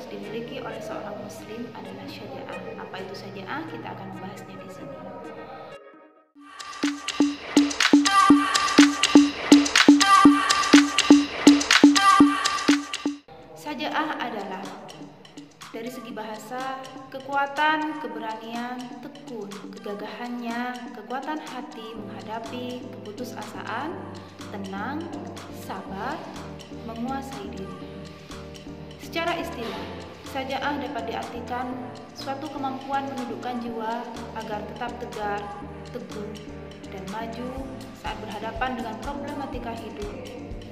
harus dimiliki oleh seorang muslim adalah syaja'ah. Apa itu syaja'ah? Kita akan membahasnya di sini. Syaja'ah adalah dari segi bahasa, kekuatan, keberanian, tekun, kegagahannya, kekuatan hati menghadapi keputusasaan, tenang, sabar, menguasai diri. Secara istilah, syaja'ah dapat diartikan suatu kemampuan menundukkan jiwa agar tetap tegar, teguh, dan maju saat berhadapan dengan problematika hidup,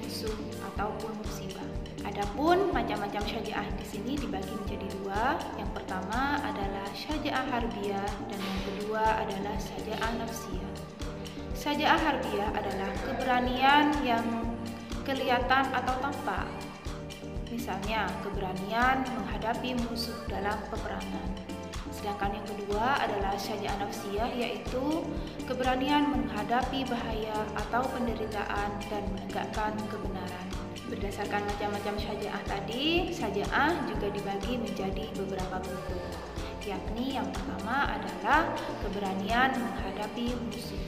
musuh, ataupun musibah. Adapun macam-macam syaja'ah di sini dibagi menjadi dua. Yang pertama adalah syaja'ah harbiyah dan yang kedua adalah syaja'ah nafsiyah. Syaja'ah harbiyah adalah keberanian yang kelihatan atau tampak. Misalnya, keberanian menghadapi musuh dalam peperangan. Sedangkan yang kedua adalah syaja'ah nafsiyah, yaitu keberanian menghadapi bahaya atau penderitaan dan menegakkan kebenaran. Berdasarkan macam-macam syaja'ah tadi, syaja'ah juga dibagi menjadi beberapa bentuk, yakni yang pertama adalah keberanian menghadapi musuh.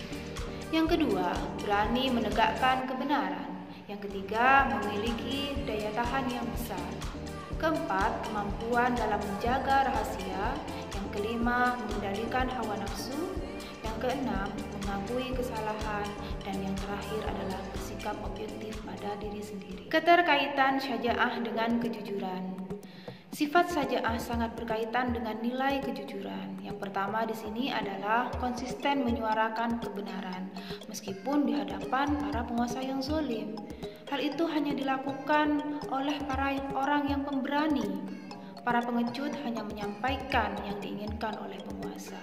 Yang kedua, berani menegakkan kebenaran. Yang ketiga, memiliki daya tahan yang besar. Keempat, kemampuan dalam menjaga rahasia. Yang kelima, mengendalikan hawa nafsu. Yang keenam, mengakui kesalahan. Dan yang terakhir adalah bersikap objektif pada diri sendiri. Keterkaitan syaja'ah dengan kejujuran. Sifat syaja'ah sangat berkaitan dengan nilai kejujuran. Yang pertama di sini adalah konsisten menyuarakan kebenaran meskipun di hadapan para penguasa yang zalim. Hal itu hanya dilakukan oleh para orang yang pemberani. Para pengecut hanya menyampaikan yang diinginkan oleh penguasa.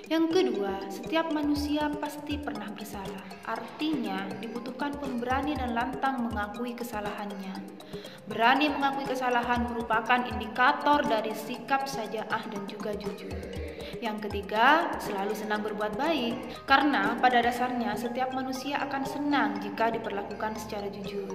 Yang kedua, setiap manusia pasti pernah bersalah. Artinya, dibutuhkan pemberani dan lantang mengakui kesalahannya. Berani mengakui kesalahan merupakan indikator dari sikap syaja'ah dan juga jujur. Yang ketiga, selalu senang berbuat baik, karena pada dasarnya setiap manusia akan senang jika diperlakukan secara jujur.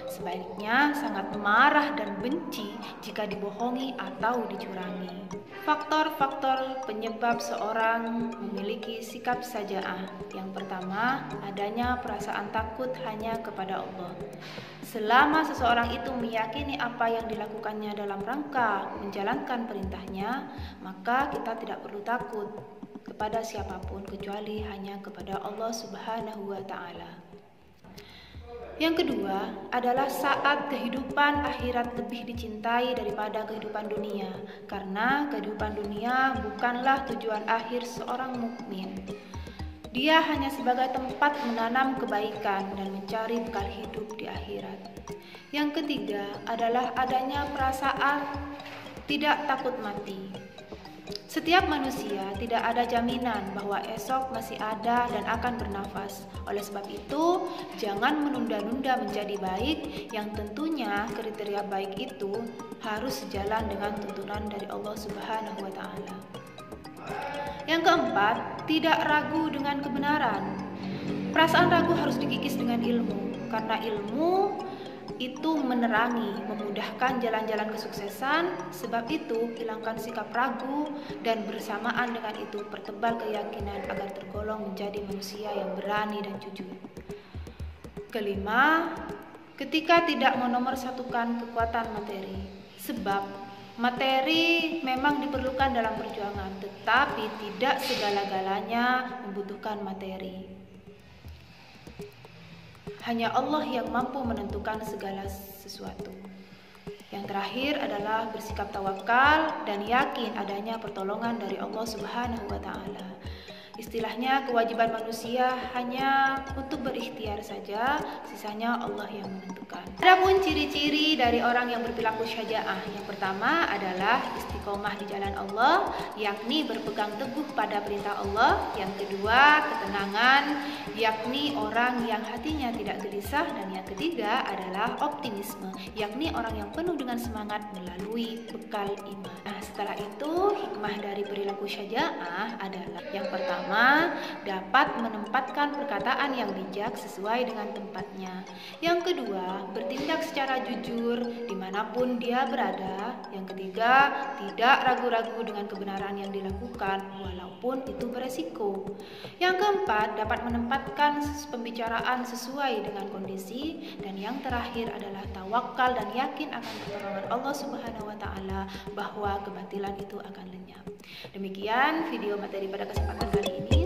Sebaliknya, sangat marah dan benci jika dibohongi atau dicurangi. Faktor-faktor penyebab seorang memiliki sikap syaja'ah. Yang pertama, adanya perasaan takut hanya kepada Allah. Selama seseorang itu meyakini apa yang dilakukannya dalam rangka menjalankan perintahnya, maka kita tidak perlu takut kepada siapapun kecuali hanya kepada Allah Subhanahu wa Ta'ala. Yang kedua adalah saat kehidupan akhirat lebih dicintai daripada kehidupan dunia, karena kehidupan dunia bukanlah tujuan akhir seorang mukmin. Dia hanya sebagai tempat menanam kebaikan dan mencari bekal hidup di akhirat. Yang ketiga adalah adanya perasaan tidak takut mati. Setiap manusia tidak ada jaminan bahwa esok masih ada dan akan bernafas. Oleh sebab itu, jangan menunda-nunda menjadi baik, yang tentunya kriteria baik itu harus sejalan dengan tuntunan dari Allah Subhanahu wa Ta'ala. Yang keempat, tidak ragu dengan kebenaran. Perasaan ragu harus dikikis dengan ilmu, karena ilmu itu menerangi, memudahkan jalan-jalan kesuksesan. Sebab itu, hilangkan sikap ragu dan bersamaan dengan itu pertebal keyakinan agar tergolong menjadi manusia yang berani dan jujur. Kelima, ketika tidak menomorsatukan kekuatan materi. Sebab materi memang diperlukan dalam perjuangan, tetapi tidak segala-galanya membutuhkan materi. Hanya Allah yang mampu menentukan segala sesuatu. Yang terakhir adalah bersikap tawakal dan yakin adanya pertolongan dari Allah Subhanahu wa Ta'ala. Istilahnya, kewajiban manusia hanya untuk berikhtiar saja, sisanya Allah yang menentukan. Adapun ciri-ciri dari orang yang berperilaku syaja'ah, yang pertama adalah istiqomah di jalan Allah, yakni berpegang teguh pada perintah Allah. Yang kedua, ketenangan, yakni orang yang hatinya tidak gelisah. Dan yang ketiga adalah optimisme, yakni orang yang penuh dengan semangat melalui bekal iman. Setelah Setelah itu, hikmah dari perilaku syaja'ah adalah yang pertama, dapat menempatkan perkataan yang bijak sesuai dengan tempatnya. Yang kedua, bertindak secara jujur dimanapun dia berada. Yang ketiga, tidak ragu-ragu dengan kebenaran yang dilakukan walaupun itu beresiko. Yang keempat, dapat menempatkan pembicaraan sesuai dengan kondisi. Dan yang terakhir adalah tawakal dan yakin akan pertolongan Allah Subhanahu wa Ta'ala bahwa kebatilan itu akan lenyap. Demikian video materi pada kesempatan kali ini.